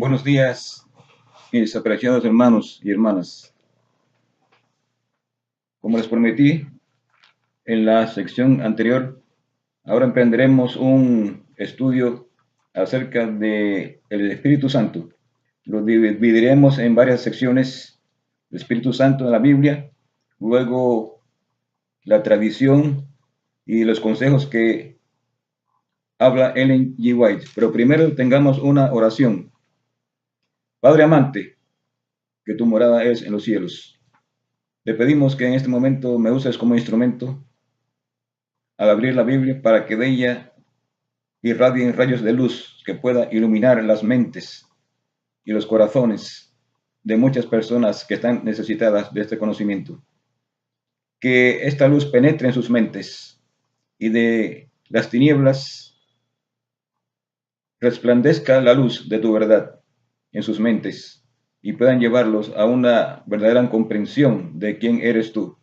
Buenos días, mis apreciados hermanos y hermanas. Como les prometí en la sección anterior, ahora emprenderemos un estudio acerca del Espíritu Santo. Lo dividiremos en varias secciones: el Espíritu Santo en la Biblia, luego la tradición y los consejos que habla Ellen G. White. Pero primero tengamos una oración. Padre amante, que tu morada es en los cielos. Te pedimos que en este momento me uses como instrumento al abrir la Biblia para que de ella irradien rayos de luz que pueda iluminar las mentes y los corazones de muchas personas que están necesitadas de este conocimiento. Que esta luz penetre en sus mentes y de las tinieblas resplandezca la luz de tu verdad en sus mentes y puedan llevarlos a una verdadera comprensión de quién eres tú.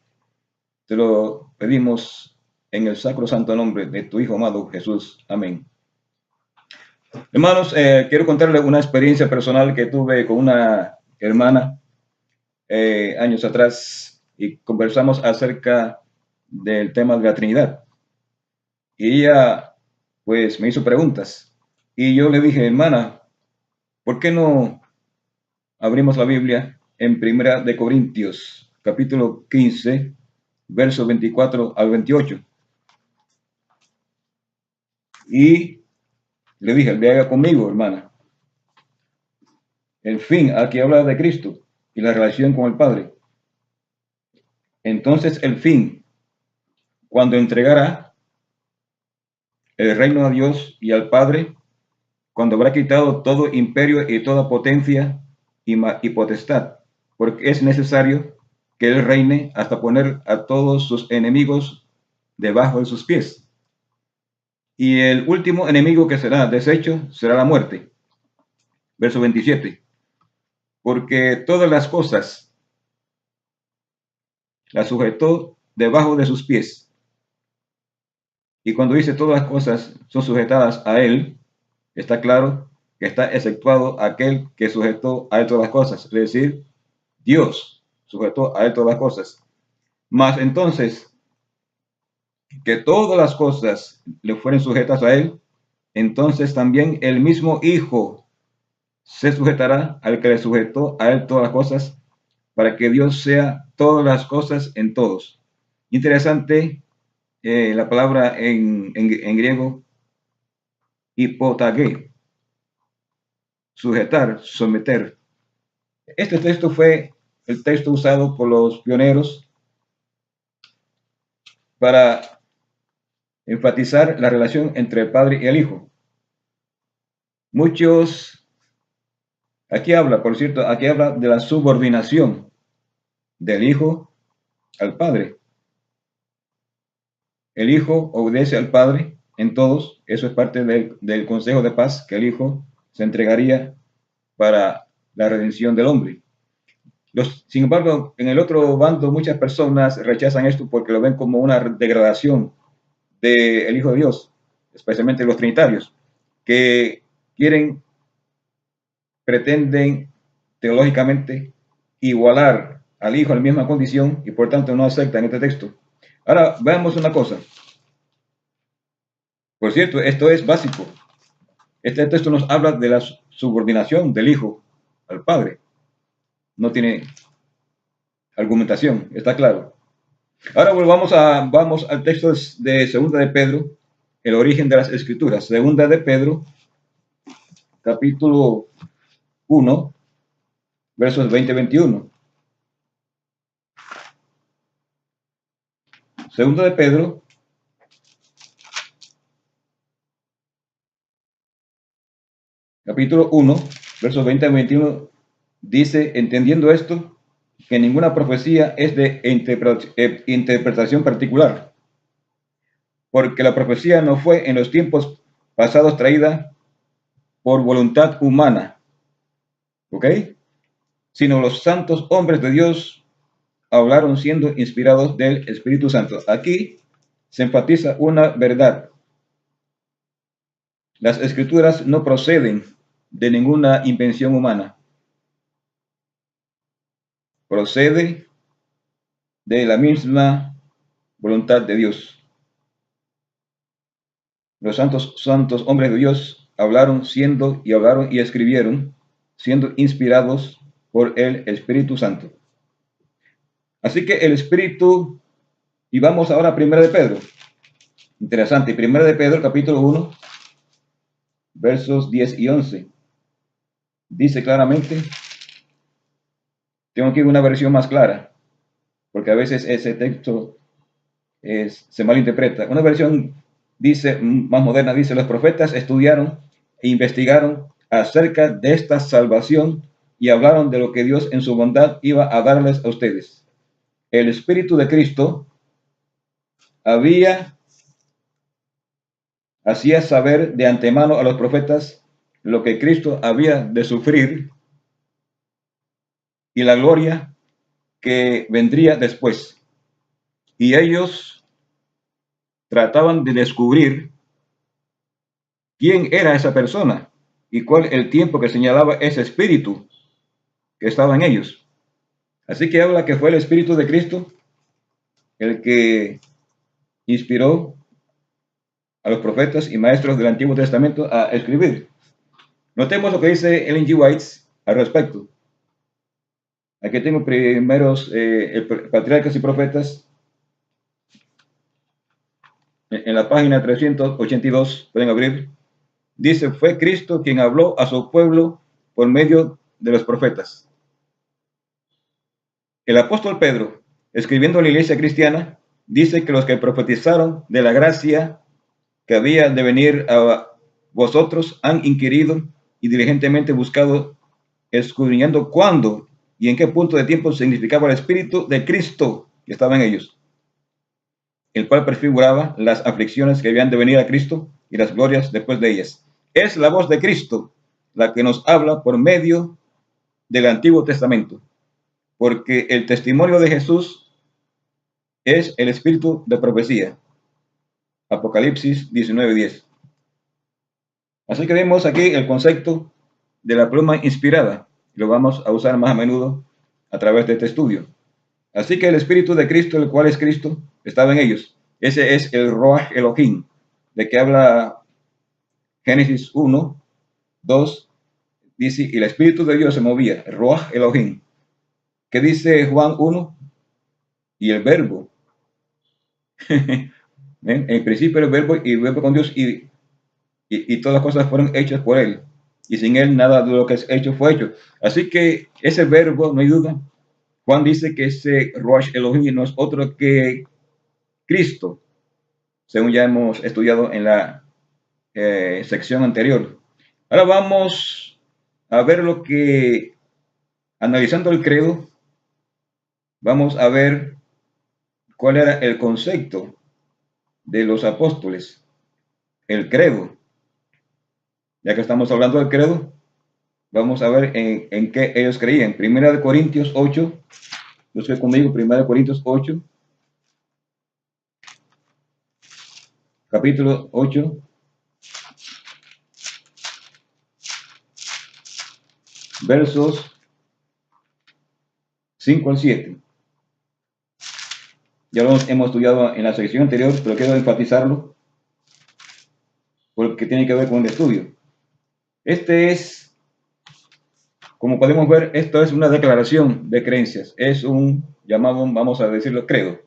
Te lo pedimos en el sacro santo nombre de tu Hijo amado Jesús. Amén. Hermanos, quiero contarles una experiencia personal que tuve con una hermana años atrás y conversamos acerca del tema de la Trinidad. Y ella, pues, me hizo preguntas. Y yo le dije, hermana, ¿por qué no abrimos la Biblia en Primera de Corintios, capítulo 15, versos 24 al 28? Y le dije, vea conmigo, hermana. El fin, aquí habla de Cristo y la relación con el Padre. Entonces el fin, cuando entregará el reino a Dios y al Padre, cuando habrá quitado todo imperio y toda potencia y potestad, porque es necesario que Él reine hasta poner a todos sus enemigos debajo de sus pies. Y el último enemigo que será deshecho será la muerte. Verso 27. Porque todas las cosas las sujetó debajo de sus pies. Y cuando dice todas las cosas son sujetadas a Él, está claro que está exceptuado aquel que sujetó a Él todas las cosas, es decir, Dios sujetó a Él todas las cosas. Mas entonces, que todas las cosas le fueren sujetas a Él, entonces también el mismo Hijo se sujetará al que le sujetó a Él todas las cosas, para que Dios sea todas las cosas en todos. Interesante la palabra en griego, hipotagé, sujetar, someter. Este texto fue el texto usado por los pioneros para enfatizar la relación entre el Padre y el Hijo. Muchos, aquí habla, por cierto, aquí habla de la subordinación del Hijo al Padre. El Hijo obedece al Padre en todos, eso es parte del consejo de paz que el Hijo se entregaría para la redención del hombre. Sin embargo, en el otro bando muchas personas rechazan esto porque lo ven como una degradación del Hijo de Dios, especialmente los trinitarios, que pretenden teológicamente igualar al Hijo en la misma condición y por tanto no aceptan este texto. Ahora, veamos una cosa. Por cierto, esto es básico. Este texto nos habla de la subordinación del Hijo al Padre. No tiene argumentación, está claro. Ahora vamos al texto de Segunda de Pedro, el origen de las Escrituras. Segunda de Pedro, capítulo 1, versos 20-21. Segunda de Pedro, capítulo 1, versos 20-21, dice, entendiendo esto, que ninguna profecía es de interpretación particular, porque la profecía no fue en los tiempos pasados traída por voluntad humana, ¿ok? Sino los santos hombres de Dios hablaron siendo inspirados del Espíritu Santo. Aquí se enfatiza una verdad. Las escrituras no proceden de ninguna invención humana. Procede de la misma voluntad de Dios. Los santos hombres de Dios hablaron y escribieron, siendo inspirados por el Espíritu Santo. Así que el Espíritu, y vamos ahora a 1 de Pedro. Interesante, 1 de Pedro, capítulo 1, versos 10 y 11. Dice claramente, tengo aquí una versión más clara, porque a veces ese texto se malinterpreta. Una versión dice, más moderna, dice, los profetas estudiaron e investigaron acerca de esta salvación y hablaron de lo que Dios en su bondad iba a darles a ustedes. El Espíritu de Cristo hacía saber de antemano a los profetas lo que Cristo había de sufrir y la gloria que vendría después. Y ellos trataban de descubrir quién era esa persona y cuál el tiempo que señalaba ese espíritu que estaba en ellos. Así que habla que fue el Espíritu de Cristo el que inspiró a los profetas y maestros del Antiguo Testamento a escribir. Notemos lo que dice Ellen G. White al respecto. Aquí tengo primeros patriarcas y profetas. En la página 382, pueden abrir. Dice, fue Cristo quien habló a su pueblo por medio de los profetas. El apóstol Pedro, escribiendo a la iglesia cristiana, dice que los que profetizaron de la gracia que había de venir a vosotros han inquirido y diligentemente buscado, escudriñando cuándo y en qué punto de tiempo significaba el Espíritu de Cristo que estaba en ellos, el cual prefiguraba las aflicciones que habían de venir a Cristo y las glorias después de ellas. Es la voz de Cristo la que nos habla por medio del Antiguo Testamento, porque el testimonio de Jesús es el espíritu de profecía. Apocalipsis 19:10. Así que vemos aquí el concepto de la pluma inspirada. Lo vamos a usar más a menudo a través de este estudio. Así que el espíritu de Cristo, el cual es Cristo, estaba en ellos. Ese es el Ruach Elohim, de que habla Génesis 1, 2, dice, y el espíritu de Dios se movía, el Ruach Elohim. ¿Qué dice Juan 1? Y el verbo. En principio el verbo y el verbo con Dios y todas las cosas fueron hechas por él. Y sin él nada de lo que es hecho fue hecho. Así que ese verbo, no hay duda, Juan dice que ese Ruach Elohim no es otro que Cristo, según ya hemos estudiado en la sección anterior. Ahora vamos a ver lo que, analizando el credo, vamos a ver cuál era el concepto de los apóstoles, el credo. Ya que estamos hablando del credo, vamos a ver en qué ellos creían. Primera de Corintios 8, busque conmigo, Primera de Corintios 8, capítulo 8, versos 5 al 7. Ya lo hemos estudiado en la sección anterior, pero quiero enfatizarlo porque tiene que ver con el estudio. Este es, como podemos ver, esto es una declaración de creencias. Es un, llamamos, vamos a decirlo, credo.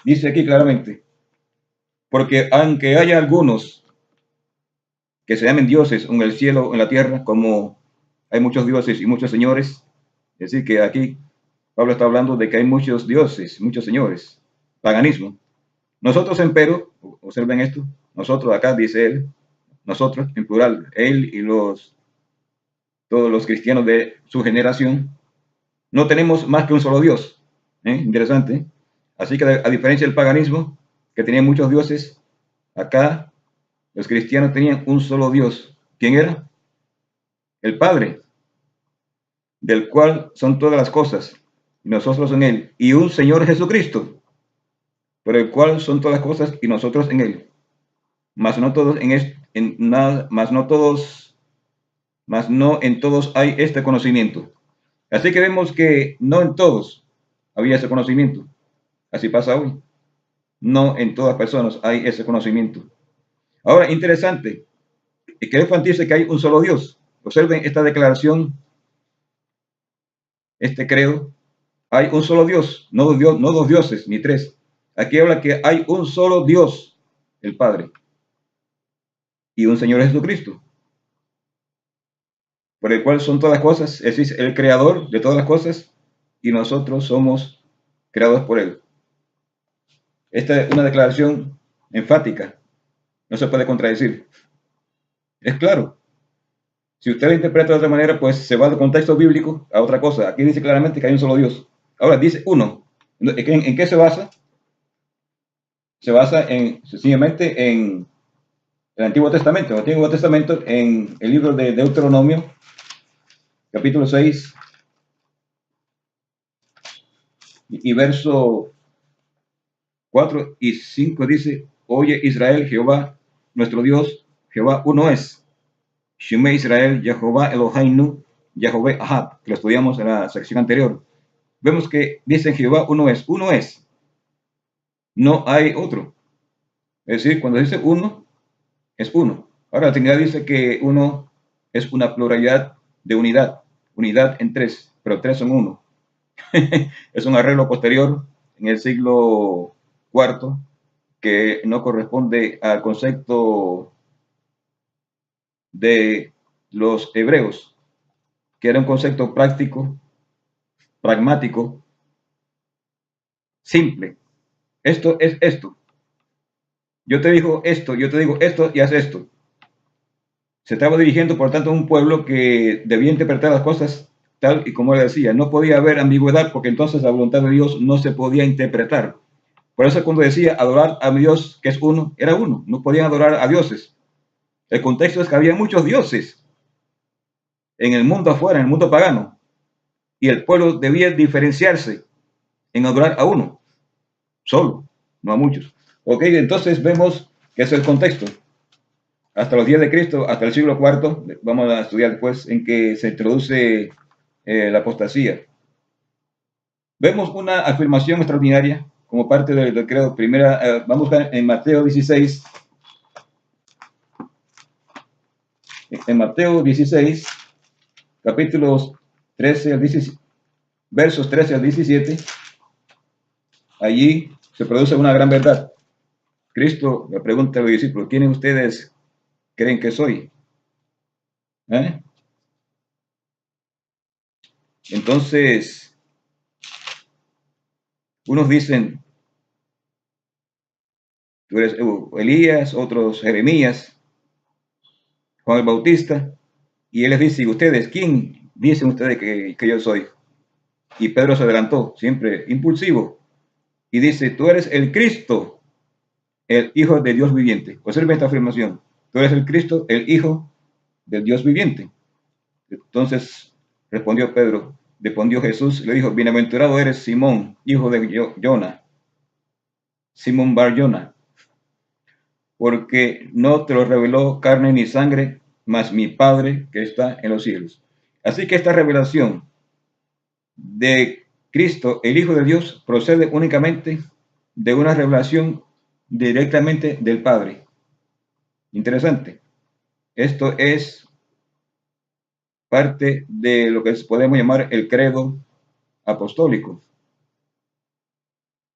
Dice aquí claramente, porque aunque haya algunos que se llamen dioses en el cielo o en la tierra, como hay muchos dioses y muchos señores, es decir, que aquí Pablo está hablando de que hay muchos dioses, muchos señores, paganismo. Nosotros, empero, observen esto, nosotros acá, dice él, nosotros en plural, él y todos los cristianos de su generación, no tenemos más que un solo Dios. Interesante. Así que a diferencia del paganismo, que tenía muchos dioses, acá los cristianos tenían un solo Dios. ¿Quién era? El Padre, del cual son todas las cosas, y nosotros en él, y un Señor Jesucristo, por el cual son todas las cosas y nosotros en él. Mas no todos mas no todos mas no en todos hay este conocimiento. Así que vemos que no en todos había ese conocimiento. Así pasa hoy. No en todas personas hay ese conocimiento. Ahora, interesante, que dice que hay un solo Dios. Observen esta declaración, este credo. Hay un solo Dios, no dos dioses, ni tres. Aquí habla que hay un solo Dios, el Padre, y un Señor Jesucristo, por el cual son todas las cosas, es decir, el creador de todas las cosas, y nosotros somos creados por él. Esta es una declaración enfática, no se puede contradecir. Es claro. Si usted lo interpreta de otra manera, pues se va del contexto bíblico a otra cosa. Aquí dice claramente que hay un solo Dios. Ahora dice uno. ¿En qué se basa? Se basa sencillamente en el Antiguo Testamento. El Antiguo Testamento, en el libro de Deuteronomio, capítulo 6 y verso 4 y 5 dice: Oye Israel, Jehová, nuestro Dios, Jehová uno es. Sheme Israel, Jehová Eloheinu, Yahweh Ahad, que lo estudiamos en la sección anterior. Vemos que dice Jehová uno es, no hay otro. Es decir, cuando dice uno, es uno. Ahora la Trinidad dice que uno es una pluralidad de unidad en tres, pero tres son uno. Es un arreglo posterior en el siglo IV que no corresponde al concepto de los hebreos, que era un concepto práctico, pragmático, simple. Esto es esto. Yo te digo esto, yo te digo esto y haz esto. Se estaba dirigiendo, por tanto, a un pueblo que debía interpretar las cosas tal y como él decía. No podía haber ambigüedad porque entonces la voluntad de Dios no se podía interpretar. Por eso cuando decía adorar a mi Dios, que es uno, era uno. No podían adorar a dioses. El contexto es que había muchos dioses en el mundo afuera, en el mundo pagano. Y el pueblo debía diferenciarse en adorar a uno, solo, no a muchos. Ok, entonces vemos que es el contexto. Hasta los días de Cristo, hasta el siglo IV, vamos a estudiar después, en que se introduce la apostasía. Vemos una afirmación extraordinaria como parte del credo. Primera, vamos a ver en Mateo 16. En Mateo 16, capítulos 13 al 17, versos 13 al 17, allí se produce una gran verdad. Cristo le pregunta a los discípulos: ¿quiénes ustedes creen que soy? ¿Eh? Entonces, unos dicen: tú eres Elías, otros Jeremías, Juan el Bautista, y él les dice: ¿y ustedes quién dicen ustedes que yo soy? Y Pedro se adelantó, siempre impulsivo, y dice: tú eres el Cristo, el Hijo de Dios viviente. Observen esta afirmación: tú eres el Cristo, el Hijo del Dios viviente. Entonces respondió Pedro, respondió Jesús, le dijo: bienaventurado eres Simón, hijo de Jona, Simón Bar Jona, porque no te lo reveló carne ni sangre, mas mi Padre que está en los cielos. Así que esta revelación de Cristo, el Hijo de Dios, procede únicamente de una revelación directamente del Padre. Interesante. Esto es parte de lo que podemos llamar el credo apostólico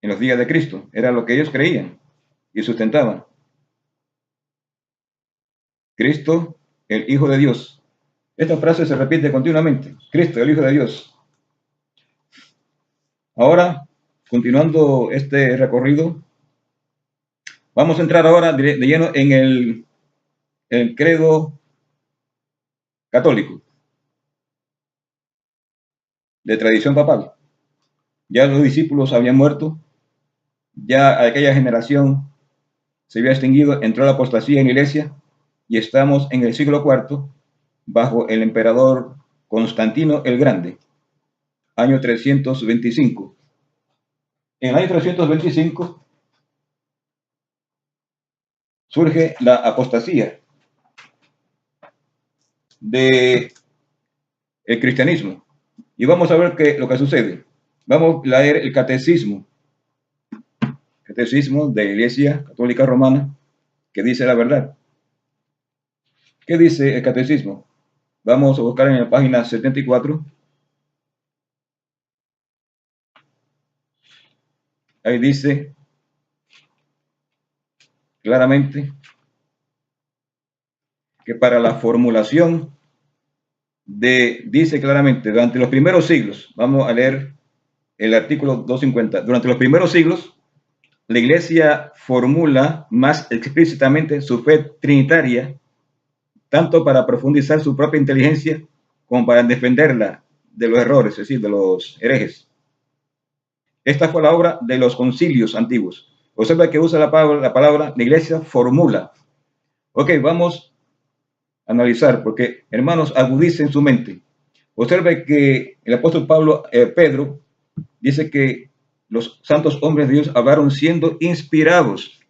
en los días de Cristo. Era lo que ellos creían y sustentaban. Cristo, el Hijo de Dios. Esta frase se repite continuamente: Cristo, el Hijo de Dios. Ahora, continuando este recorrido, vamos a entrar ahora de lleno en el credo católico, de tradición papal. Ya los discípulos habían muerto, ya aquella generación se había extinguido, entró la apostasía en la iglesia y estamos en el siglo IV bajo el emperador Constantino el Grande, año 325. En el año 325 surge la apostasía. de el cristianismo. Y vamos a ver lo que sucede. Vamos a leer el catecismo de la Iglesia Católica Romana, que dice la verdad. ¿Qué dice el catecismo? Vamos a buscar en la página 74. Ahí dice claramente que para la formulación dice claramente, durante los primeros siglos, vamos a leer el artículo 250, durante los primeros siglos, la Iglesia formula más explícitamente su fe trinitaria, tanto para profundizar su propia inteligencia como para defenderla de los errores, es decir, de los herejes. Esta fue la obra de los concilios antiguos. Observa que usa la palabra la Iglesia formula. Ok, vamos a analizar, porque hermanos, agudicen su mente. Observe que el apóstol Pedro dice que los santos hombres de Dios hablaron siendo inspirados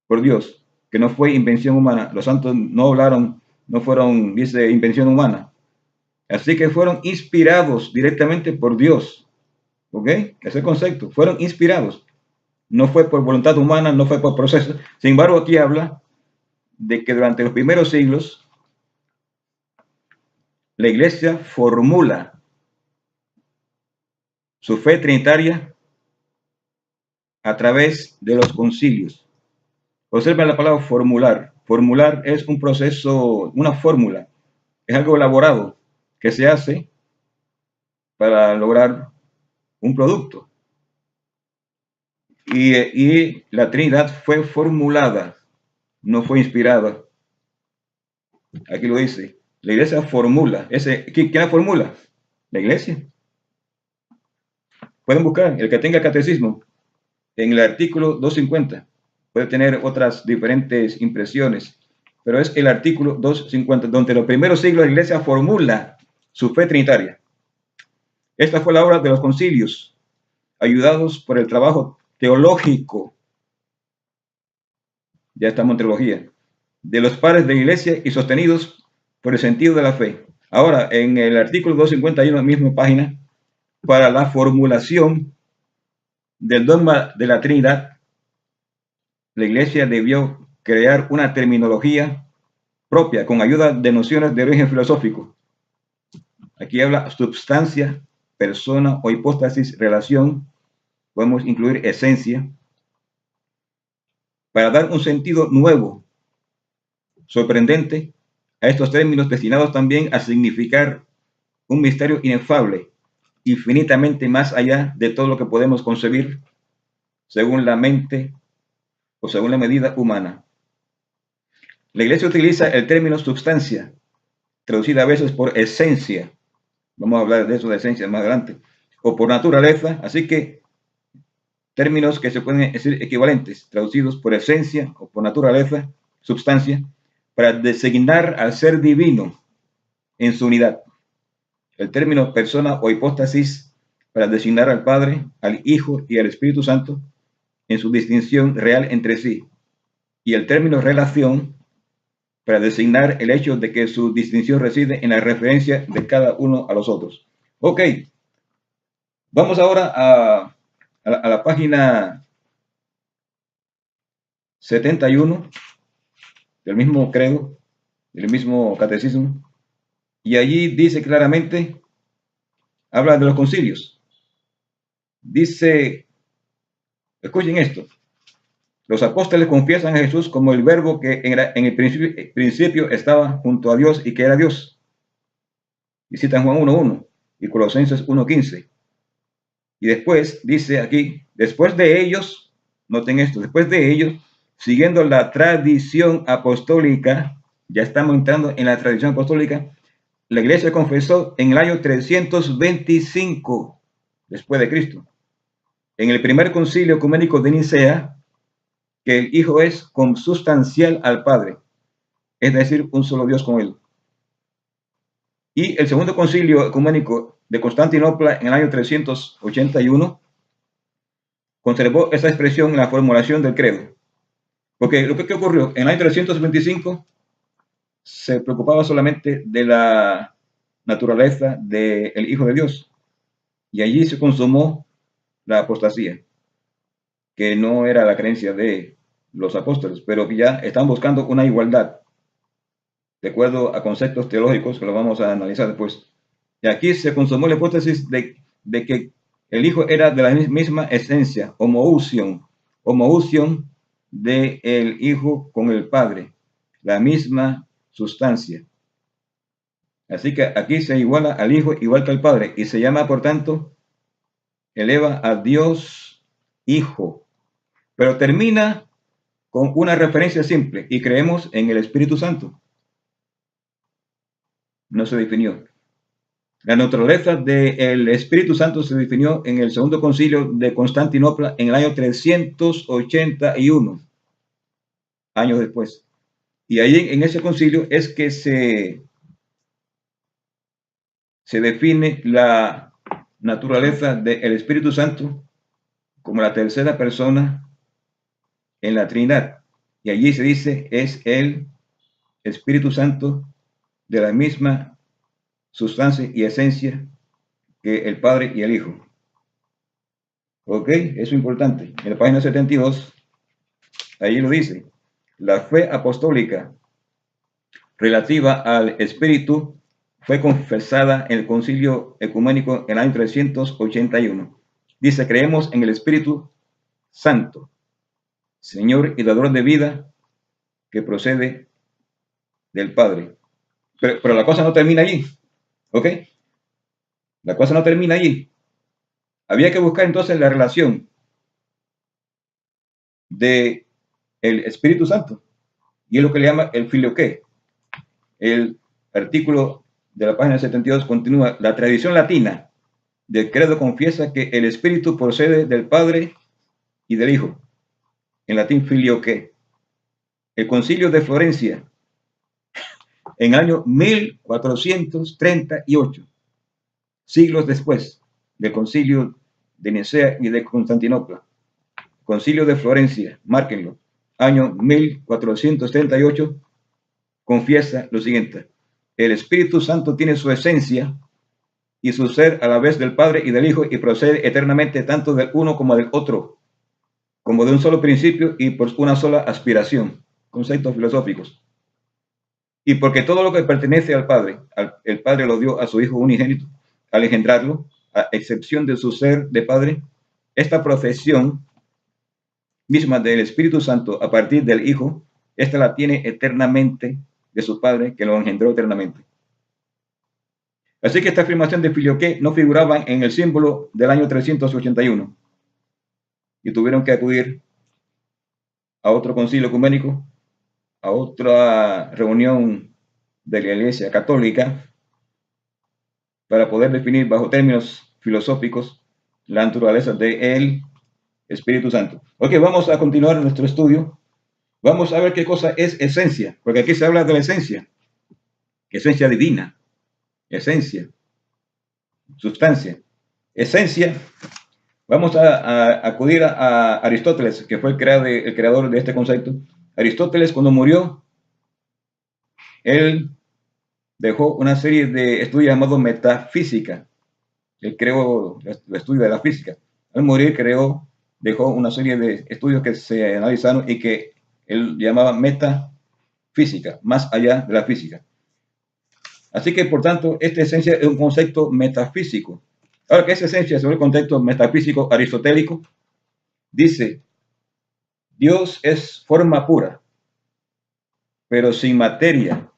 por Dios, que no fue invención humana. Los santos no hablaron, no fueron, dice, invención humana. Así que fueron inspirados directamente por Dios. ¿Ok? Ese es el concepto. Fueron inspirados. No fue por voluntad humana, no fue por proceso. Sin embargo, aquí habla de que durante los primeros siglos la Iglesia formula su fe trinitaria a través de los concilios. Observen la palabra formular. Formular es un proceso, una fórmula. Es algo elaborado que se hace para lograr un producto. Y la Trinidad fue formulada, no fue inspirada. Aquí lo dice. La Iglesia formula. ¿Quién la formula? La Iglesia. Pueden buscar el que tenga catecismo en el artículo 250. Puede tener otras diferentes impresiones, pero es el artículo 250, donde en los primeros siglos la Iglesia formula su fe trinitaria. Esta fue la obra de los concilios, ayudados por el trabajo teológico, ya estamos en teología, de los padres de la Iglesia y sostenidos por el sentido de la fe. Ahora, en el artículo 251, la misma página, para la formulación del dogma de la Trinidad, la Iglesia debió crear una terminología propia con ayuda de nociones de origen filosófico. Aquí habla substancia, persona o hipóstasis, relación, podemos incluir esencia, para dar un sentido nuevo, sorprendente, a estos términos destinados también a significar un misterio inefable, infinitamente más allá de todo lo que podemos concebir según la mente o según la medida humana. La Iglesia utiliza el término substancia, traducida a veces por esencia, vamos a hablar de eso de esencia más adelante, o por naturaleza, así que términos que se pueden decir equivalentes, traducidos por esencia o por naturaleza, substancia, para designar al ser divino en su unidad. El término persona o hipóstasis para designar al Padre, al Hijo y al Espíritu Santo en su distinción real entre sí. Y el término relación para designar el hecho de que su distinción reside en la referencia de cada uno a los otros. Ok, vamos ahora a la página 71 del mismo credo, del mismo catecismo, y allí dice claramente, habla de los concilios. Dice, escuchen esto, los apóstoles confiesan a Jesús como el verbo que en el principio estaba junto a Dios y que era Dios. Y citan Juan 1:1 y Colosenses 1:15. Y después dice aquí, después de ellos, noten esto, después de ellos, siguiendo la tradición apostólica, ya estamos entrando en la tradición apostólica, la Iglesia confesó en el año 325 después de Cristo, en el primer concilio ecuménico de Nicea, que el Hijo es consustancial al Padre, es decir, un solo Dios con él. Y el segundo concilio ecuménico de Constantinopla en el año 381 conservó esa expresión en la formulación del credo. Porque lo que ocurrió en el año 325, se preocupaba solamente de la naturaleza del Hijo de Dios. Y allí se consumó la apostasía, que no era la creencia de los apóstoles, pero que ya están buscando una igualdad, de acuerdo a conceptos teológicos que lo vamos a analizar después. Y aquí se consumó la hipótesis de que el Hijo era de la misma esencia, homoousion del Hijo con el Padre, la misma sustancia. Así que aquí se iguala al Hijo igual que al Padre y se llama, por tanto, eleva a Dios Hijo. Pero termina con una referencia simple y creemos en el Espíritu Santo. No se definió. La naturaleza del Espíritu Santo se definió en el Segundo Concilio de Constantinopla en el año 381, años después. Y ahí en ese concilio es que se define la naturaleza del Espíritu Santo como la tercera persona en la Trinidad. Y allí se dice es el Espíritu Santo de la misma sustancia y esencia que el Padre y el Hijo. ¿Ok? Eso es importante. En la página 72, ahí lo dice. La fe apostólica relativa al Espíritu fue confesada en el Concilio Ecuménico en el año 381. Dice, creemos en el Espíritu Santo, Señor y dador de vida, que procede del Padre. Pero la cosa no termina allí. ¿Ok? La cosa no termina allí. Había que buscar entonces la relación de el Espíritu Santo, y es lo que le llama el filioque. El artículo de la página 72 continúa, la tradición latina del credo confiesa que el Espíritu procede del Padre y del Hijo, en latín filioque. El Concilio de Florencia, en el año 1438, siglos después del Concilio de Nicea y de Constantinopla, Concilio de Florencia, márquenlo, año 1438, confiesa lo siguiente: el Espíritu Santo tiene su esencia y su ser a la vez del Padre y del Hijo y procede eternamente tanto del uno como del otro, como de un solo principio y por una sola aspiración. Conceptos filosóficos. Y porque todo lo que pertenece al Padre, el Padre lo dio a su Hijo unigénito al engendrarlo, a excepción de su ser de Padre, esta procesión misma del Espíritu Santo a partir del Hijo, esta la tiene eternamente de su Padre que lo engendró eternamente. Así que esta afirmación de filioque no figuraba en el símbolo del año 381 y tuvieron que acudir a otro concilio ecuménico, a otra reunión de la Iglesia Católica, para poder definir bajo términos filosóficos la naturaleza del Espíritu Santo. Ok, vamos a continuar nuestro estudio. Vamos a ver qué cosa es esencia, porque aquí se habla de la esencia divina, esencia, sustancia. Esencia, vamos a acudir a Aristóteles, que fue el creador de este concepto. Aristóteles, cuando murió, él dejó una serie de estudios llamados metafísica. Él creó el estudio de la física. Al morir dejó una serie de estudios que se analizaron y que él llamaba metafísica, más allá de la física. Así que, por tanto, esta esencia es un concepto metafísico. Ahora, ¿qué es esencia sobre el contexto metafísico aristotélico? Dice, Dios es forma pura, pero sin materia,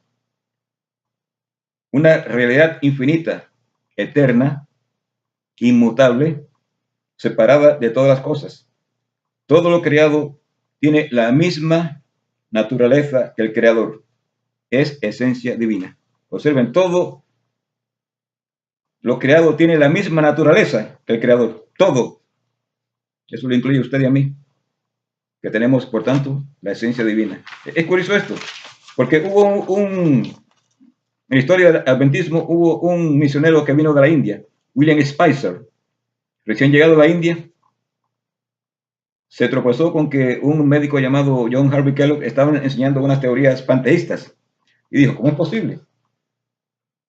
una realidad infinita, eterna, inmutable, separada de todas las cosas. Todo lo creado tiene la misma naturaleza que el creador. Es esencia divina. Observen, todo lo creado tiene la misma naturaleza que el creador. Todo. Eso lo incluye usted y a mí, que tenemos, por tanto, la esencia divina. Es curioso esto, porque en la historia del adventismo hubo un misionero que vino de la India, William Spicer, recién llegado a la India. Se tropezó con que un médico llamado John Harvey Kellogg estaba enseñando unas teorías panteístas. Y dijo, ¿cómo es posible?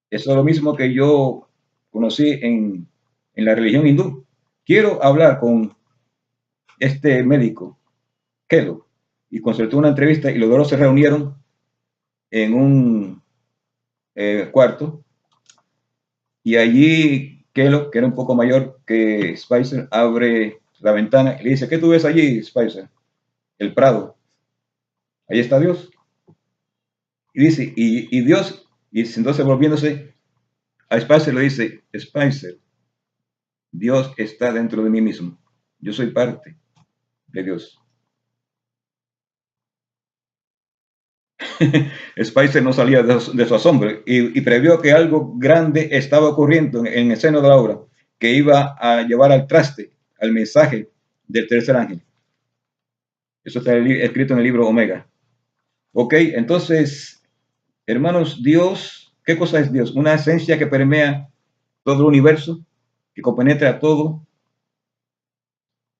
Eso es lo mismo que yo conocí en la religión hindú. Quiero hablar con este médico, Kedo, y concertó una entrevista y los dos se reunieron en un cuarto y allí Kellogg, que era un poco mayor que Spicer, abre la ventana y le dice, ¿qué tú ves allí, Spicer? El prado. Ahí está Dios. Y dice, y Dios, y entonces volviéndose a Spicer le dice, Spicer, Dios está dentro de mí mismo. Yo soy parte de Dios. Spicer no salía de su asombro y previó que algo grande estaba ocurriendo en el seno de la obra, que iba a llevar al traste, al mensaje del tercer ángel. Eso está escrito en el libro Omega. Ok, entonces, hermanos, Dios, ¿qué cosa es Dios? Una esencia que permea todo el universo, que compenetra todo.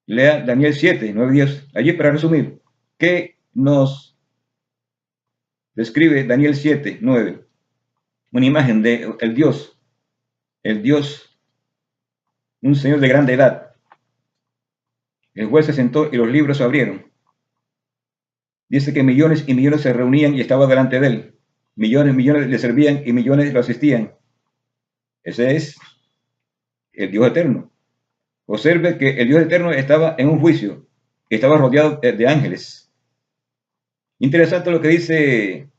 Lea Daniel 7, 9, 10. Allí, para resumir, ¿qué nos describe Daniel 7, 9? Una imagen de el Dios, un señor de grande edad. El juez se sentó y los libros se abrieron. Dice que millones y millones se reunían y estaban delante de él. Millones y millones le servían y millones lo asistían. Ese es el Dios eterno. Observe que el Dios eterno estaba en un juicio, estaba rodeado de ángeles. Interesante lo que dice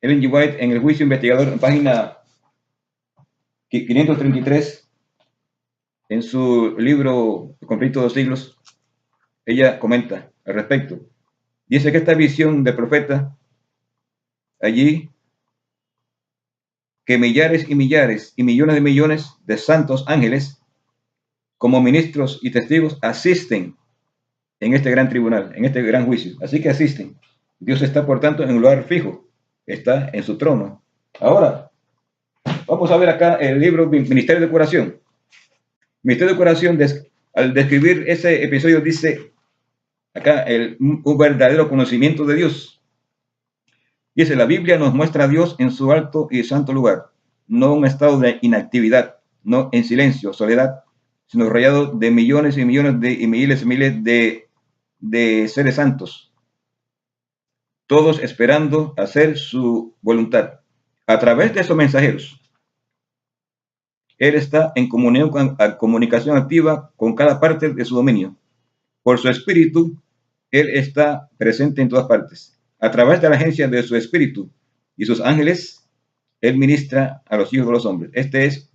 Ellen G. White en el juicio investigador, en página 533, en su libro Conflicto de los siglos. Ella comenta al respecto. Dice que esta visión del profeta allí, que millares y millares y millones de santos ángeles, como ministros y testigos, asisten en este gran tribunal, en este gran juicio. Así que asisten. Dios está, por tanto, en un lugar fijo, está en su trono. Ahora, vamos a ver acá el libro Ministerio de Curación. Ministerio de Curación, al describir ese episodio, dice acá un verdadero conocimiento de Dios. Dice, la Biblia nos muestra a Dios en su alto y santo lugar, no un estado de inactividad, no en silencio, soledad, sino rodeado de millones y millones y miles de seres santos, todos esperando hacer su voluntad. A través de esos mensajeros, Él está en comunicación activa con cada parte de su dominio. Por su espíritu, Él está presente en todas partes. A través de la agencia de su espíritu y sus ángeles, Él ministra a los hijos de los hombres. Este es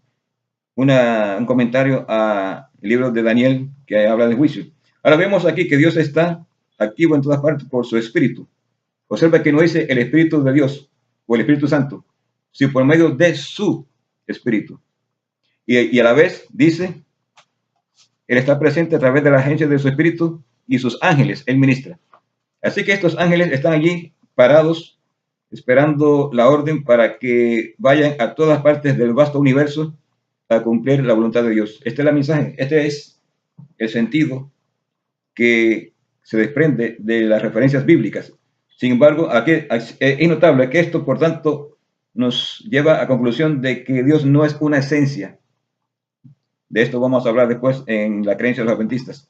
un comentario al libro de Daniel que habla de juicio. Ahora vemos aquí que Dios está activo en todas partes por su espíritu. Observa que no dice el Espíritu de Dios o el Espíritu Santo, sino por medio de su espíritu. Y a la vez dice, Él está presente a través de la agencia de su espíritu y sus ángeles, Él ministra. Así que estos ángeles están allí parados, esperando la orden para que vayan a todas partes del vasto universo a cumplir la voluntad de Dios. Este es el mensaje, este es el sentido que se desprende de las referencias bíblicas. Sin embargo, aquí es notable que esto, por tanto, nos lleva a conclusión de que Dios no es una esencia. De esto vamos a hablar después en la creencia de los adventistas,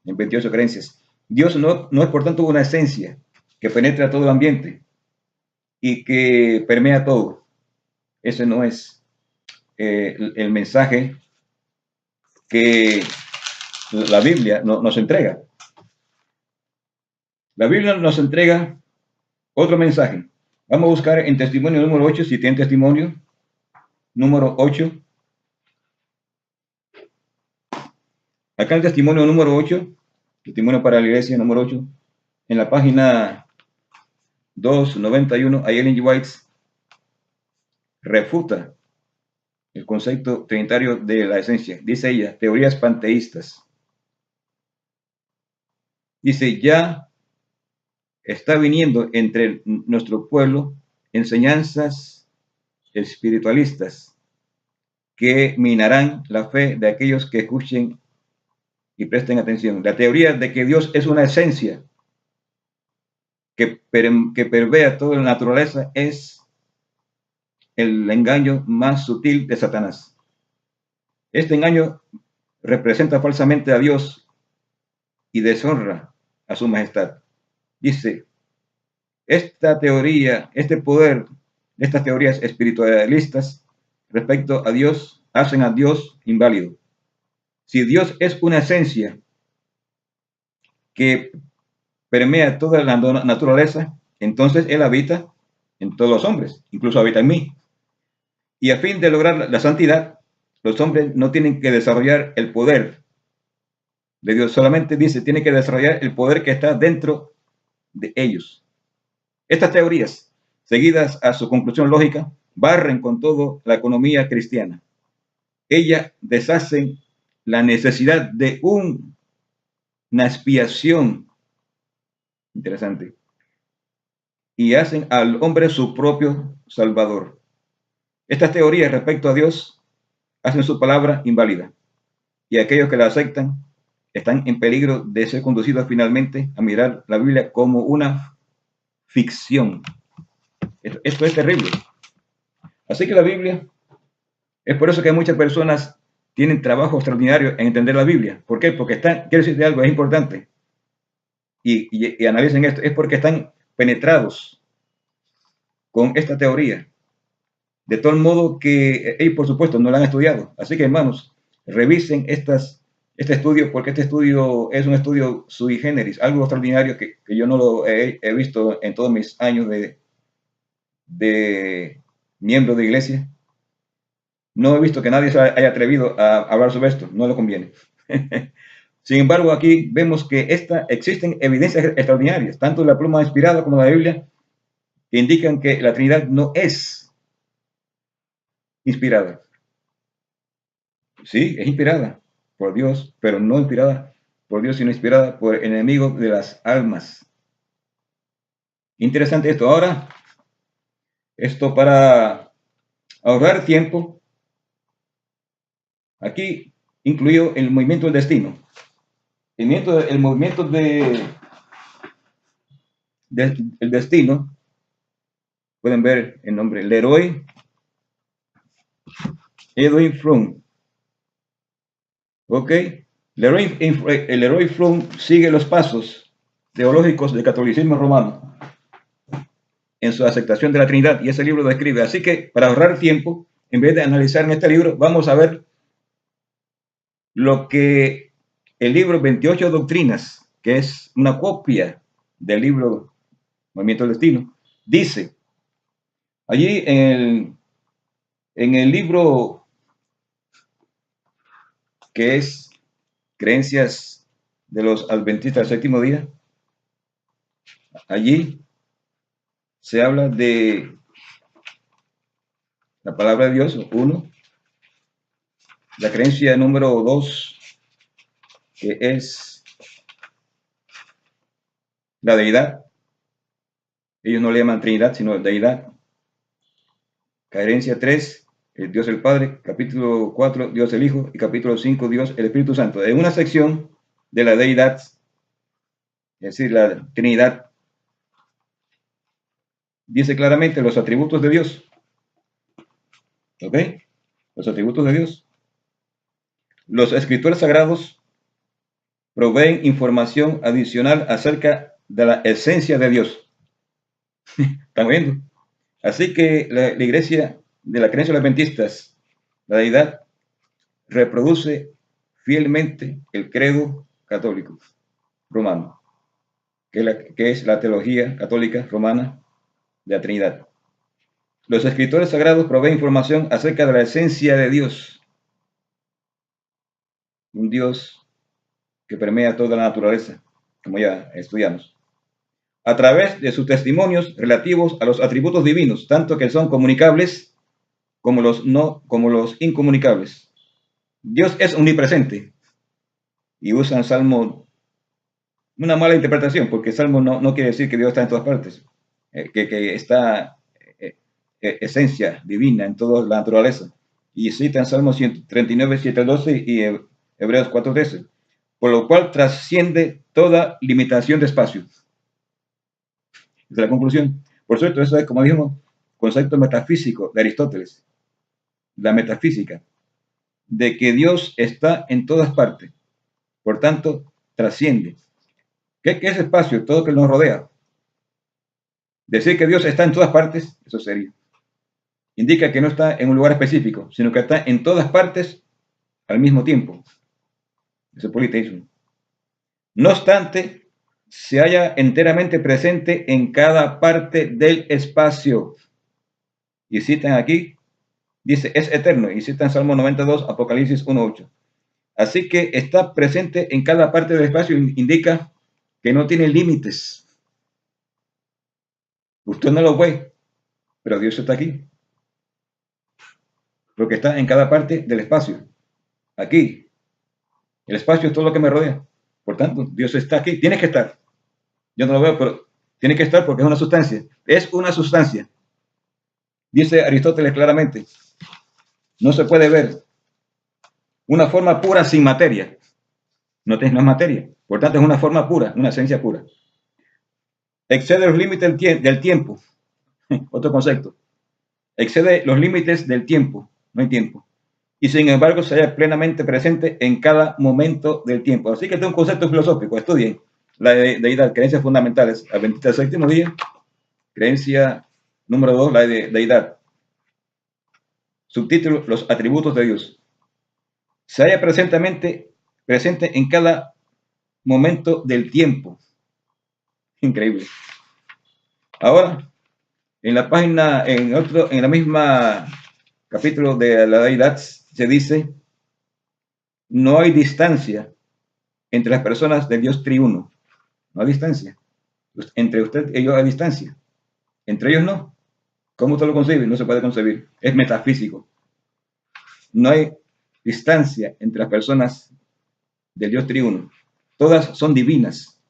en 28 creencias. Dios no es, por tanto, una esencia que penetra todo el ambiente y que permea todo. Ese no es el mensaje que la Biblia nos entrega. La Biblia nos entrega otro mensaje. Vamos a buscar en testimonio número 8, si tienen testimonio. Número 8. Acá el testimonio número 8, testimonio para la iglesia número 8, en la página 291, ahí Ellen G. White refuta el concepto trinitario de la esencia. Dice ella, teorías panteístas. Dice, ya está viniendo entre nuestro pueblo enseñanzas espiritualistas que minarán la fe de aquellos que escuchen y presten atención. La teoría de que Dios es una esencia que pervea toda la naturaleza es el engaño más sutil de Satanás. Este engaño representa falsamente a Dios y deshonra a su majestad. Dice, esta teoría, este poder, estas teorías espiritualistas respecto a Dios hacen a Dios inválido. Si Dios es una esencia que permea toda la naturaleza, entonces Él habita en todos los hombres, incluso habita en mí. Y a fin de lograr la santidad, los hombres no tienen que desarrollar el poder de Dios, solamente dice, tienen que desarrollar el poder que está dentro de ellos. Estas teorías, seguidas a su conclusión lógica, barren con todo la economía cristiana. Ellas deshacen la necesidad de una expiación interesante y hacen al hombre su propio salvador. Estas teorías respecto a Dios hacen su palabra inválida y aquellos que la aceptan están en peligro de ser conducidos finalmente a mirar la Biblia como una ficción. Esto es terrible. Así que la Biblia, es por eso que muchas personas tienen trabajo extraordinario en entender la Biblia. ¿Por qué? Porque quiero decirte algo, es importante. Y analicen esto, es porque están penetrados con esta teoría. De tal modo que ellos, por supuesto, no la han estudiado. Así que, hermanos, revisen este estudio, porque este estudio es un estudio sui generis, algo extraordinario que yo no lo he visto en todos mis años de miembro de iglesia. No he visto que nadie se haya atrevido a hablar sobre esto, no le conviene. Sin embargo, aquí vemos que existen evidencias extraordinarias, tanto de la pluma inspirada como de la Biblia, que indican que la Trinidad no es inspirada. Sí, es inspirada por Dios, pero no inspirada por Dios, sino inspirada por el enemigo de las almas. Interesante esto. Ahora, esto para ahorrar tiempo, aquí incluido el movimiento del destino. El movimiento del destino, pueden ver el nombre, Leroy Edwin Fromm. ¿Ok? Leroy Fromm sigue los pasos teológicos del catolicismo romano en su aceptación de la Trinidad, y ese libro lo describe. Así que, para ahorrar tiempo, en vez de analizar en este libro, vamos a ver lo que el libro 28 Doctrinas, que es una copia del libro Movimiento del Destino, dice. Allí en el libro que es Creencias de los Adventistas del Séptimo Día, allí se habla de la palabra de Dios, 1, la creencia número 2, que es la deidad. Ellos no le llaman Trinidad, sino deidad. Creencia 3, Dios el Padre. Capítulo 4, Dios el Hijo. Y capítulo 5, Dios el Espíritu Santo. En una sección de la deidad, es decir, la Trinidad, dice claramente los atributos de Dios. ¿Ok? Los atributos de Dios. Los escritores sagrados proveen información adicional acerca de la esencia de Dios. ¿Están viendo? Así que la iglesia de la creencia de los adventistas, la deidad, reproduce fielmente el credo católico romano, que es la teología católica romana de la Trinidad. Los escritores sagrados proveen información acerca de la esencia de Dios, un Dios que permea toda la naturaleza, como ya estudiamos, a través de sus testimonios relativos a los atributos divinos, tanto que son comunicables como los incomunicables. Dios es omnipresente, y usan Salmo, una mala interpretación, porque Salmo no quiere decir que Dios está en todas partes, que está esencia divina en toda la naturaleza. Y citan Salmo 139, 7 al 12 y Hebreos 4, 13, por lo cual trasciende toda limitación de espacio. Esa es la conclusión. Por cierto, eso es, como dijimos, concepto metafísico de Aristóteles, la metafísica, de que Dios está en todas partes, por tanto, trasciende. ¿Qué es espacio? Todo lo que nos rodea. Decir que Dios está en todas partes, eso sería. Indica que no está en un lugar específico, sino que está en todas partes al mismo tiempo. Eso es politeísmo. No obstante, se halla enteramente presente en cada parte del espacio. Y citan aquí, dice, es eterno, y citan Salmo 92, Apocalipsis 1:8. Así que está presente en cada parte del espacio, indica que no tiene límites. Usted no lo ve, pero Dios está aquí. Porque está en cada parte del espacio. Aquí. El espacio es todo lo que me rodea. Por tanto, Dios está aquí. Tiene que estar. Yo no lo veo, pero tiene que estar porque es una sustancia. Es una sustancia. Dice Aristóteles claramente, no se puede ver una forma pura sin materia. No es materia. Por tanto, es una forma pura, una esencia pura. Excede los límites del tiempo. Otro concepto. Excede los límites del tiempo. No hay tiempo. Y sin embargo se halla plenamente presente en cada momento del tiempo. Así que este es un concepto filosófico. Estudien la deidad, creencias fundamentales. Adventista del séptimo día. Creencia número 2, la deidad. Subtítulo, los atributos de Dios. Se halla presente en cada momento del tiempo. Increíble. Ahora, en la página, en la misma capítulo de la deidad, se dice, no hay distancia entre las personas del Dios triuno. No hay distancia. Entre usted y yo hay distancia. Entre ellos no. ¿Cómo usted lo concibe? No se puede concebir. Es metafísico. No hay distancia entre las personas del Dios triuno. Todas son divinas.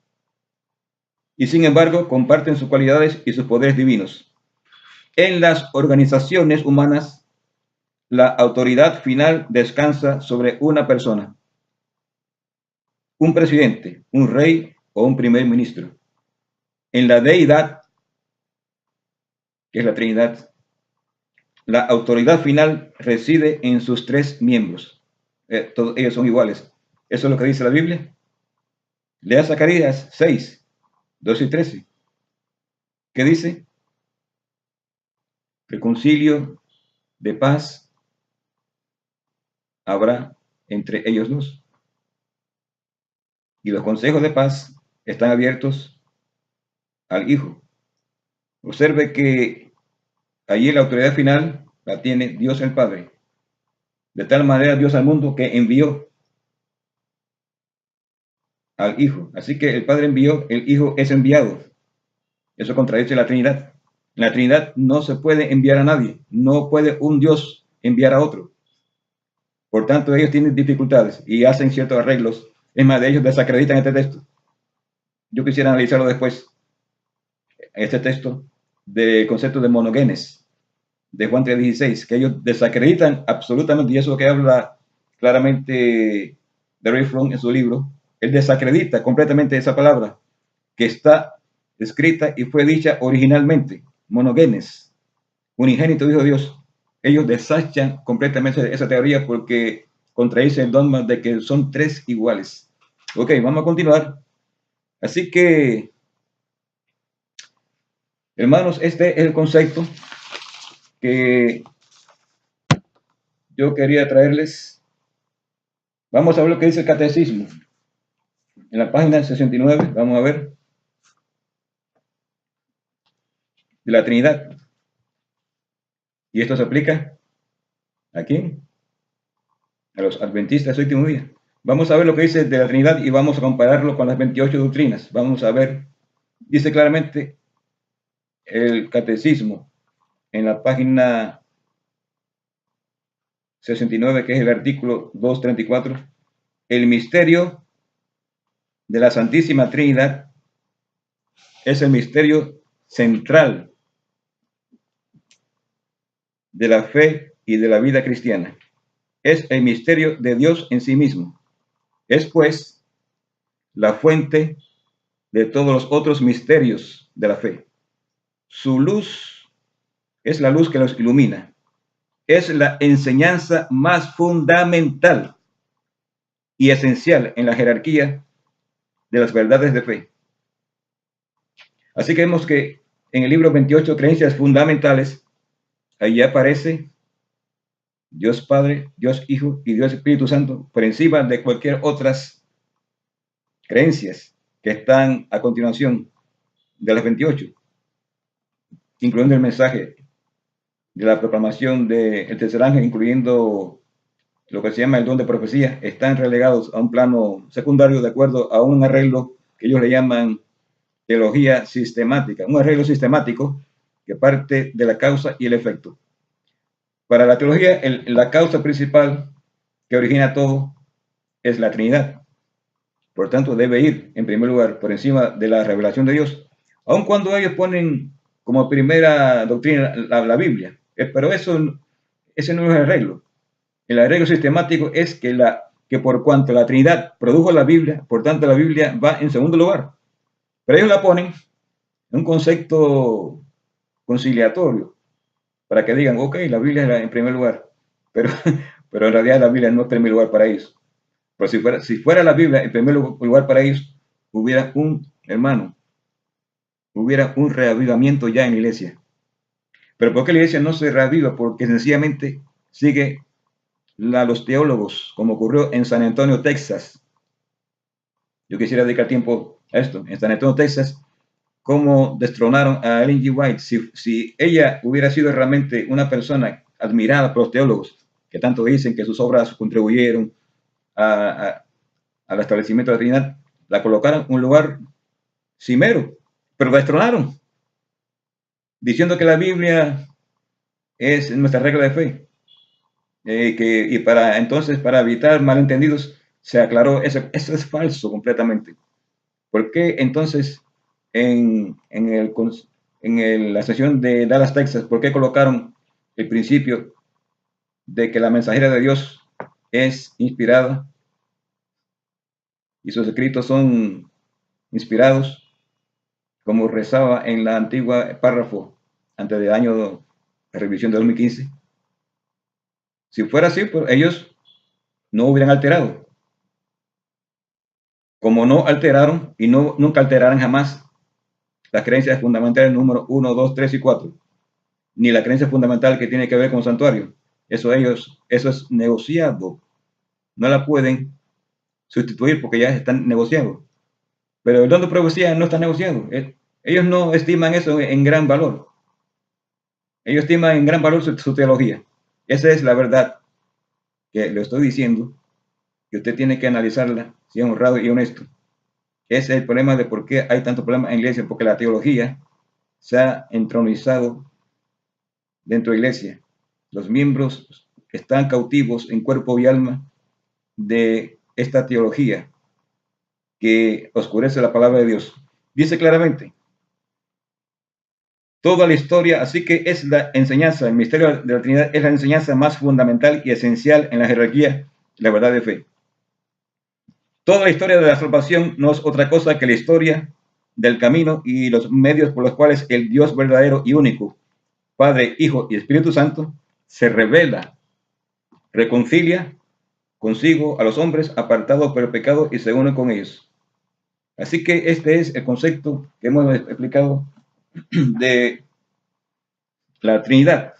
Y sin embargo, comparten sus cualidades y sus poderes divinos. En las organizaciones humanas, la autoridad final descansa sobre una persona. Un presidente, un rey o un primer ministro. En la deidad, que es la Trinidad, la autoridad final reside en sus tres miembros. Todos ellos son iguales. Eso es lo que dice la Biblia. Lea Zacarías 6, 12 y 13. ¿Qué dice? El concilio de paz habrá entre ellos dos. Y los consejos de paz están abiertos al Hijo. Observe que allí la autoridad final la tiene Dios el Padre. De tal manera Dios al mundo que envió al Hijo. Así que el Padre envió, el Hijo es enviado. Eso contradice la Trinidad. En la Trinidad no se puede enviar a nadie. No puede un Dios enviar a otro. Por tanto, ellos tienen dificultades y hacen ciertos arreglos. Es más, de ellos desacreditan este texto. Yo quisiera analizarlo después. Este texto del concepto de monogenes de Juan 3:16, que ellos desacreditan absolutamente, y eso es lo que habla claramente Derek Fromm en su libro. Él desacredita completamente esa palabra que está escrita y fue dicha originalmente, monogenes, unigénito Hijo de Dios. Ellos desechan completamente esa teoría porque contradice el dogma de que son tres iguales. Ok, vamos a continuar. Así que, hermanos, este es el concepto que yo quería traerles. Vamos a ver lo que dice el catecismo. En la página 69, vamos a ver, de la Trinidad. Y esto se aplica aquí, a los adventistas del séptimo día. Vamos a ver lo que dice de la Trinidad y vamos a compararlo con las 28 doctrinas. Vamos a ver, dice claramente el catecismo en la página 69, que es el artículo 234, el misterio de la Santísima Trinidad es el misterio central de la fe y de la vida cristiana. Es el misterio de Dios en sí mismo. Es, pues, la fuente de todos los otros misterios de la fe. Su luz es la luz que los ilumina. Es la enseñanza más fundamental y esencial en la jerarquía de las verdades de fe. Así que vemos que en el libro 28, Creencias Fundamentales, ahí aparece Dios Padre, Dios Hijo y Dios Espíritu Santo por encima de cualquier otras creencias que están a continuación de las 28, incluyendo el mensaje de la proclamación del tercer ángel, incluyendo lo que se llama el don de profecía, están relegados a un plano secundario de acuerdo a un arreglo que ellos le llaman teología sistemática, un arreglo sistemático que parte de la causa y el efecto. Para la teología, la causa principal que origina todo es la Trinidad. Por tanto, debe ir en primer lugar por encima de la revelación de Dios, aun cuando ellos ponen como primera doctrina la Biblia. Pero ese no es el arreglo. El arreglo sistemático es que por cuanto la Trinidad produjo la Biblia, por tanto la Biblia va en segundo lugar. Pero ellos la ponen en un concepto conciliatorio, para que digan, ok, la Biblia es en primer lugar, pero, pero en realidad la Biblia no es primer lugar para ellos. Pero si fuera la Biblia en primer lugar para ellos, hubiera un reavivamiento ya en la iglesia. Pero ¿por qué la iglesia no se reaviva? Porque sencillamente sigue los teólogos, como ocurrió en San Antonio, Texas. Yo quisiera dedicar tiempo a esto. En San Antonio, Texas, cómo destronaron a Ellen G. White. Si ella hubiera sido realmente una persona admirada por los teólogos, que tanto dicen que sus obras contribuyeron al establecimiento de la Trinidad, la colocaron en un lugar cimero, pero la destronaron, diciendo que la Biblia es nuestra regla de fe. Y para evitar malentendidos, se aclaró, eso es falso completamente. ¿Por qué entonces en la sesión de Dallas, Texas, por qué colocaron el principio de que la mensajera de Dios es inspirada y sus escritos son inspirados, como rezaba en la antigua párrafo antes del año de revisión de 2015? Si fuera así, pues ellos no hubieran alterado. Como no alteraron y nunca alterarán jamás las creencias fundamentales número 1, 2, 3 y 4, ni la creencia fundamental que tiene que ver con santuario. Eso es negociado. No la pueden sustituir porque ya están negociados. Pero el don de profecía no está negociado. Ellos no estiman eso en gran valor. Ellos estiman en gran valor su teología. Esa es la verdad que le estoy diciendo, que usted tiene que analizarla, si es honrado y honesto. Ese es el problema de por qué hay tanto problema en la iglesia, porque la teología se ha entronizado dentro de la iglesia. Los miembros están cautivos en cuerpo y alma de esta teología que oscurece la palabra de Dios. Dice claramente, toda la historia, así que es la enseñanza, el misterio de la Trinidad es la enseñanza más fundamental y esencial en la jerarquía de la verdad de fe. Toda la historia de la salvación no es otra cosa que la historia del camino y los medios por los cuales el Dios verdadero y único, Padre, Hijo y Espíritu Santo, se revela, reconcilia consigo a los hombres apartados por el pecado y se une con ellos. Así que este es el concepto que hemos explicado de la Trinidad.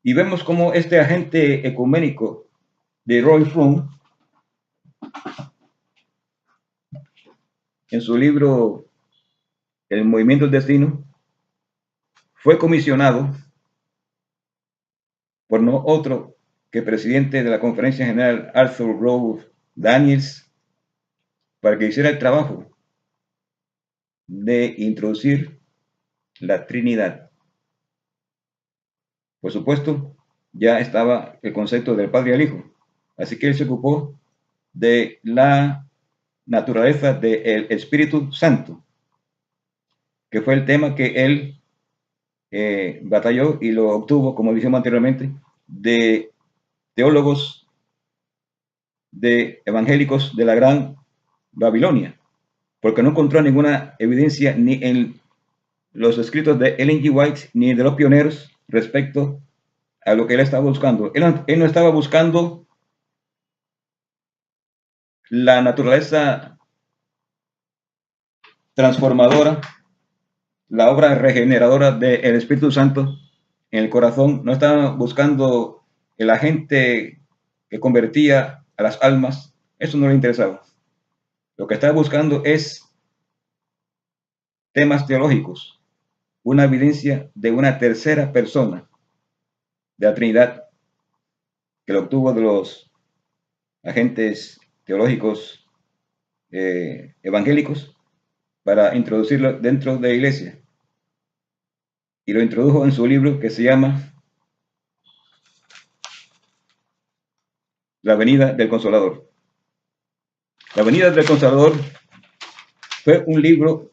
Y vemos cómo este agente ecuménico de Roy Fromm, en su libro El movimiento del destino, fue comisionado por no otro que presidente de la Conferencia General Arthur Rowe Daniels, para que hiciera el trabajo de introducir la Trinidad. Por supuesto, ya estaba el concepto del Padre y el Hijo, así que él se ocupó de la naturaleza del Espíritu Santo, que fue el tema que él batalló y lo obtuvo, como dijimos anteriormente, de teólogos de evangélicos de la Gran Babilonia, porque no encontró ninguna evidencia ni en los escritos de Ellen G. White ni de los pioneros respecto a lo que él estaba buscando. Él no estaba buscando la naturaleza transformadora, la obra regeneradora del Espíritu Santo en el corazón. No estaba buscando el agente que convertía a las almas. Eso no le interesaba. Lo que estaba buscando es temas teológicos, una evidencia de una tercera persona de la Trinidad que lo obtuvo de los agentes teológicos evangélicos para introducirlo dentro de la iglesia. Y lo introdujo en su libro que se llama La venida del Consolador. La venida del Consolador fue un libro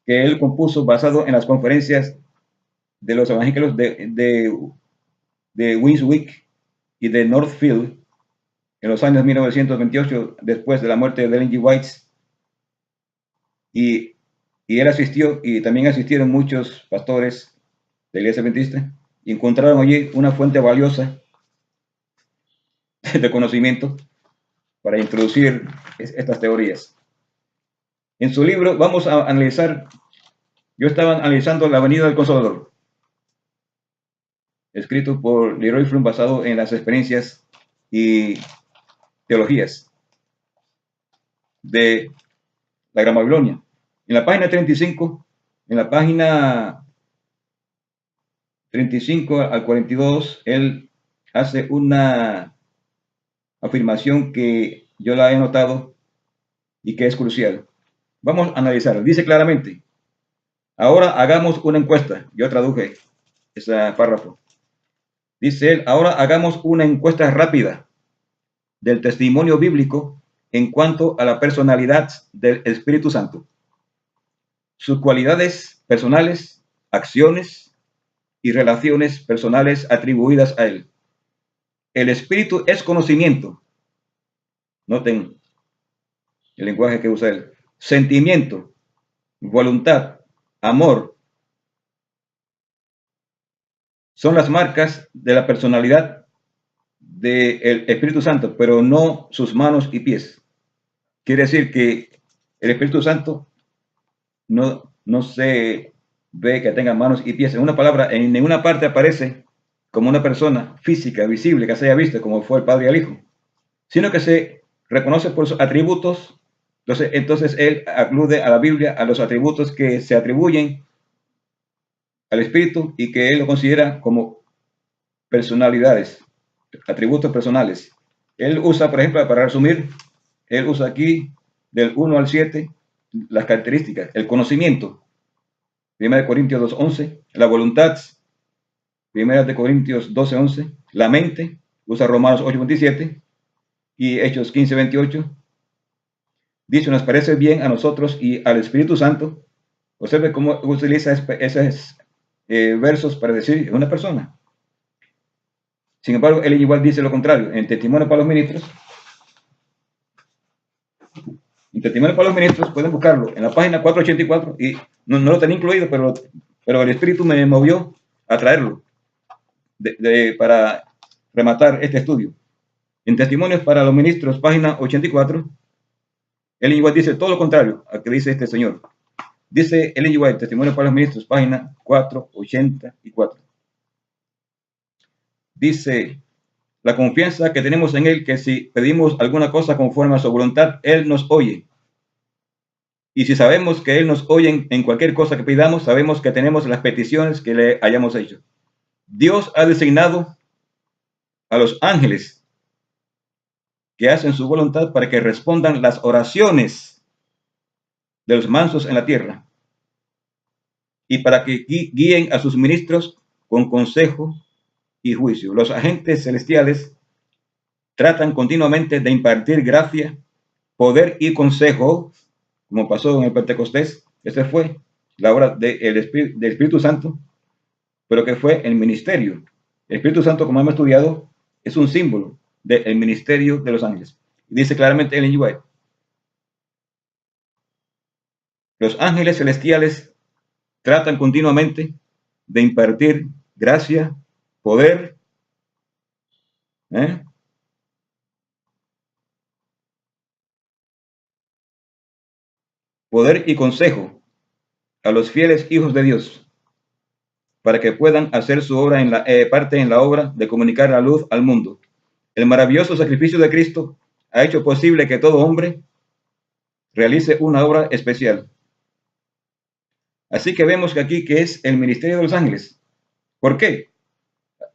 que él compuso basado en las conferencias de los evangélicos de Winswick y de Northfield en los años 1928, después de la muerte de Ellen G. White. Y él asistió, y también asistieron muchos pastores de la iglesia adventista, y encontraron allí una fuente valiosa de conocimiento para introducir estas teorías. En su libro vamos a analizar, yo estaba analizando La venida del Consolador, escrito por Leroy Froom, basado en las experiencias y teologías de la Gran Babilonia. En la página 35, en la página 35 al 42, él hace una afirmación que yo la he notado y que es crucial. Vamos a analizar. Dice claramente: ahora hagamos una encuesta. Yo traduje ese párrafo. Dice él: ahora hagamos una encuesta rápida del testimonio bíblico en cuanto a la personalidad del Espíritu Santo, sus cualidades personales, acciones y relaciones personales atribuidas a él. El Espíritu es conocimiento. Noten el lenguaje que usa él. Sentimiento, voluntad, amor. Son las marcas de la personalidad del Espíritu Santo, pero no sus manos y pies. Quiere decir que el Espíritu Santo no se ve que tenga manos y pies. En una palabra, en ninguna parte aparece como una persona física, visible, que se haya visto, como fue el Padre y el Hijo, sino que se reconoce por sus atributos. Entonces él alude a la Biblia, a los atributos que se atribuyen al Espíritu y que él lo considera como personalidades, atributos personales. Él usa, por ejemplo, para resumir, él usa aquí del 1 al 7 las características: el conocimiento, 1 Corintios 2:11, la voluntad, 1 Corintios 12:11, la mente, usa Romanos 8:27 y Hechos 15:28. Dice: nos parece bien a nosotros y al Espíritu Santo. Observe cómo utiliza esos versos para decir una persona. Sin embargo, él igual dice lo contrario. En Testimonio para los Ministros, pueden buscarlo en la página 484, y no lo tenía incluido, pero el Espíritu me movió a traerlo para rematar este estudio. En Testimonios para los Ministros, página 84, él igual dice todo lo contrario a que dice este señor. Dice Ellen G. White, Testimonio para los Ministros, página 484. Dice: la confianza que tenemos en él, que si pedimos alguna cosa conforme a su voluntad, él nos oye. Y si sabemos que él nos oye en cualquier cosa que pidamos, sabemos que tenemos las peticiones que le hayamos hecho. Dios ha designado a los ángeles que hacen su voluntad para que respondan las oraciones de los mansos en la tierra, y para que guíen a sus ministros con consejo y juicio. Los agentes celestiales tratan continuamente de impartir gracia, poder y consejo, como pasó en el Pentecostés. Esa fue la obra del Espíritu Santo, pero que fue el ministerio. El Espíritu Santo, como hemos estudiado, es un símbolo del ministerio de los ángeles. Y dice claramente Ellen G. White: los ángeles celestiales tratan continuamente de impartir gracia, poder, ¿eh? Poder y consejo a los fieles hijos de Dios, para que puedan hacer su obra parte en la obra de comunicar la luz al mundo. El maravilloso sacrificio de Cristo ha hecho posible que todo hombre realice una obra especial. Así que vemos que aquí que es el ministerio de los ángeles. ¿Por qué?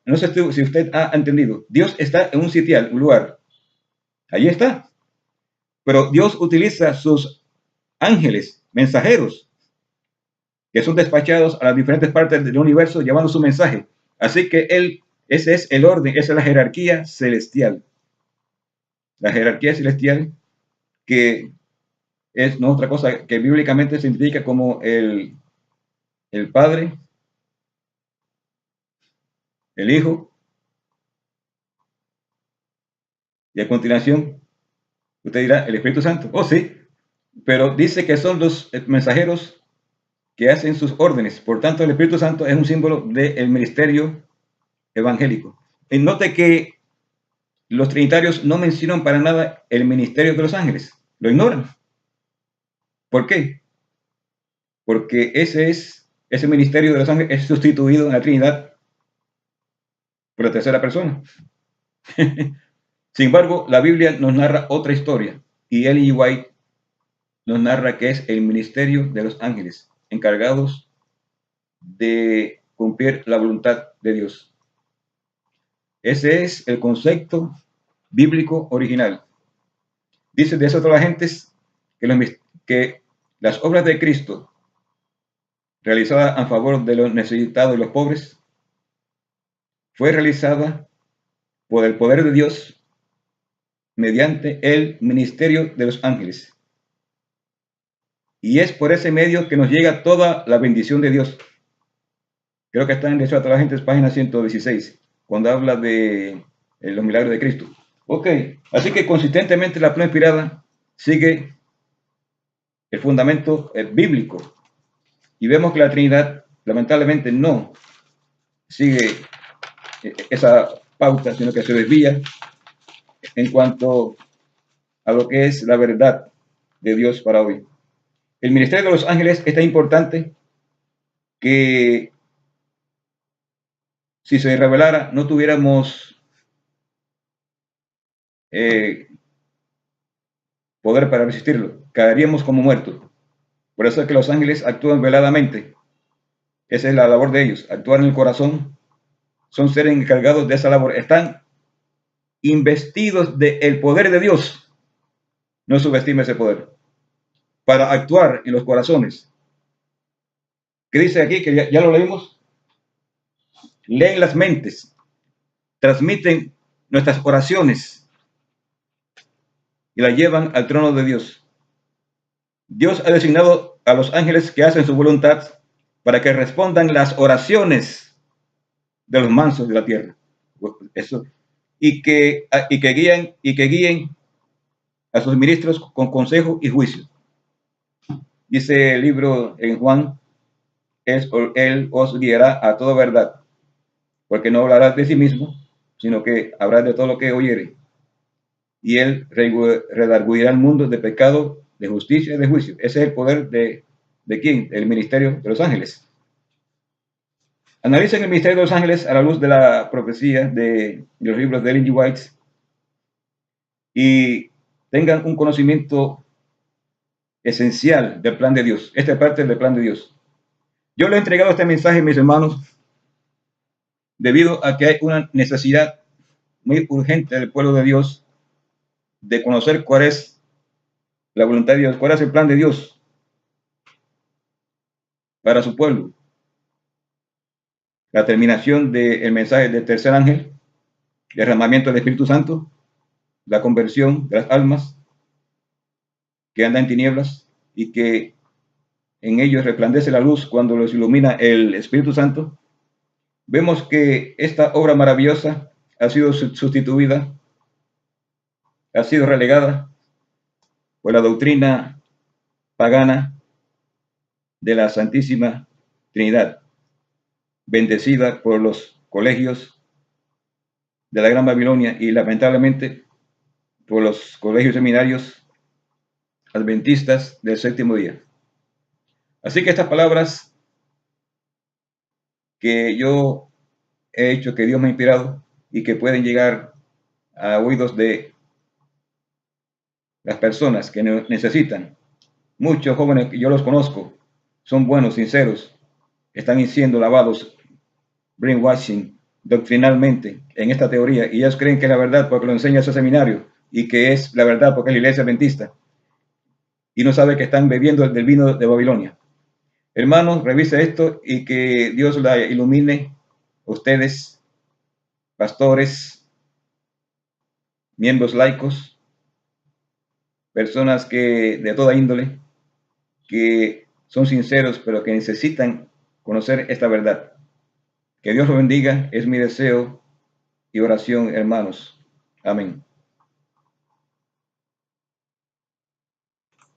No sé si usted ha entendido. Dios está en un sitial, un lugar. Allí está. Pero Dios utiliza sus ángeles, mensajeros, que son despachados a las diferentes partes del universo llevando su mensaje. Así que ese es el orden, esa es la jerarquía celestial. La jerarquía celestial que es no otra cosa que bíblicamente se identifica como el Padre, el Hijo, y a continuación usted dirá el Espíritu Santo. Oh, sí, pero dice que son los mensajeros que hacen sus órdenes. Por tanto, el Espíritu Santo es un símbolo del ministerio evangélico. Y note que los trinitarios no mencionan para nada el ministerio de los ángeles. Lo ignoran. ¿Por qué? Porque ese ministerio de los ángeles es sustituido en la Trinidad por la tercera persona. Sin embargo, la Biblia nos narra otra historia y Ellen G. White nos narra que es el ministerio de los ángeles encargados de cumplir la voluntad de Dios. Ese es el concepto bíblico original. Dice de esas otras gentes que las obras de Cristo realizadas a favor de los necesitados y los pobres fue realizada por el poder de Dios mediante el ministerio de los ángeles. Y es por ese medio que nos llega toda la bendición de Dios. Creo que está en Derecho a toda la gente, página 116, cuando habla de los milagros de Cristo. Ok, así que consistentemente la plena inspirada sigue el fundamento bíblico. Y vemos que la Trinidad, lamentablemente, no sigue esa pauta, sino que se desvía en cuanto a lo que es la verdad de Dios para hoy. El ministerio de los ángeles es tan importante que si se revelara no tuviéramos poder para resistirlo, caeríamos como muertos. Por eso es que los ángeles actúan veladamente. Esa es la labor de ellos, actuar en el corazón. Son seres encargados de esa labor. Están investidos del poder de Dios. No subestime ese poder. Para actuar en los corazones. ¿Qué dice aquí? Que ya lo leímos. Leen las mentes. Transmiten nuestras oraciones. Y las llevan al trono de Dios. Dios ha designado a los ángeles que hacen su voluntad para que respondan las oraciones de los mansos de la tierra. Eso. Y que guíen a sus ministros con consejo y juicio. Dice el libro en Juan, él os guiará a toda verdad, porque no hablará de sí mismo, sino que habrá de todo lo que oyere. Y él redarguirá al mundo de pecado, de justicia y de juicio. Ese es el poder ¿de quién? El ministerio de los ángeles. Analicen el ministerio de los ángeles a la luz de la profecía de los libros de Ellen G. White y tengan un conocimiento esencial del plan de Dios. Esta es parte del plan de Dios. Yo le he entregado este mensaje, mis hermanos, debido a que hay una necesidad muy urgente del pueblo de Dios de conocer cuál es la voluntad de Dios, cuál es el plan de Dios para su pueblo. La terminación del mensaje del tercer ángel, el derramamiento del Espíritu Santo, la conversión de las almas que andan en tinieblas y que en ellos resplandece la luz cuando los ilumina el Espíritu Santo. Vemos que esta obra maravillosa ha sido sustituida, ha sido relegada por la doctrina pagana de la Santísima Trinidad. bendecida por los colegios de la Gran Babilonia y lamentablemente por los colegios seminarios adventistas del séptimo día. Así que estas palabras que yo he hecho, que Dios me ha inspirado y que pueden llegar a oídos de las personas que necesitan. Muchos jóvenes que yo los conozco son buenos, sinceros, están siendo lavados, brainwashing, doctrinalmente en esta teoría, y ellos creen que es la verdad porque lo enseña ese seminario y que es la verdad porque es la iglesia adventista, y no sabe que están bebiendo del vino de Babilonia. Hermanos, revise esto y que Dios la ilumine a ustedes, pastores, miembros laicos, personas que de toda índole, que son sinceros, pero que necesitan conocer esta verdad. Que Dios los bendiga, es mi deseo y oración, hermanos. Amén.